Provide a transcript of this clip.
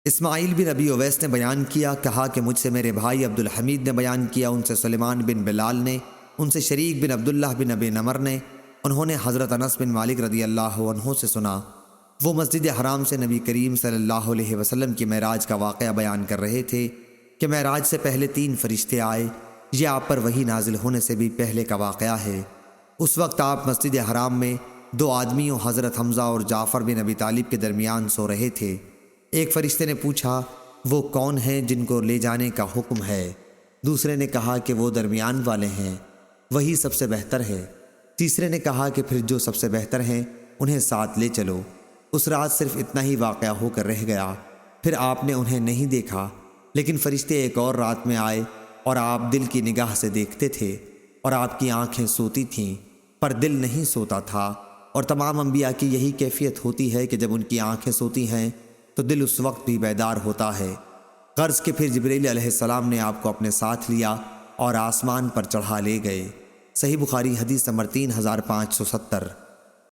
اسماعیل بن ابی اویس نے بیان کیا، کہا کہ مجھ سے میرے بھائی عبد الحمید نے بیان کیا، ان سے سلیمان بن بلال نے، ان سے شریک بن عبداللہ بن ابی نمر نے، انہوں نے حضرت انس بن مالک رضی اللہ عنہ سے سنا، وہ مسجد حرام سے نبی کریم صلی اللہ علیہ وسلم کی معراج کا واقعہ بیان کر رہے تھے کہ معراج سے پہلے 3 فرشتے آئے، یہ آپ پر وحی نازل ہونے سے بھی پہلے کا واقعہ ہے۔ اس وقت آپ مسجد حرام میں 2 آدمیوں حضرت حمزہ اور جعفر بن ابی طالب کے درمیان سو رہے تھے۔ ایک فرشتے نے پوچھا، وہ کون ہیں جن کو لے جانے کا حکم ہے؟ دوسرے نے کہا کہ وہ درمیان والے ہیں، وہی سب سے بہتر ہے۔ تیسرے نے کہا کہ پھر جو سب سے بہتر ہیں انہیں ساتھ لے چلو۔ اس رات صرف اتنا ہی واقعہ ہو کر رہ گیا، پھر آپ نے انہیں نہیں دیکھا، لیکن فرشتے ایک اور رات میں آئے اور آپ دل کی نگاہ سے دیکھتے تھے، اور آپ کی آنکھیں سوتی تھیں پر دل نہیں سوتا تھا، اور تمام انبیاء کی یہی کیفیت ہوتی ہے کہ جب ان کی آنکھیں سوتی ہیں تو دل اس وقت بھی بیدار ہوتا ہے۔ غرض کہ پھر جبرائیل علیہ السلام نے آپ کو اپنے ساتھ لیا اور آسمان پر چڑھا لے گئے۔ صحیح بخاری حدیث نمبر 3570۔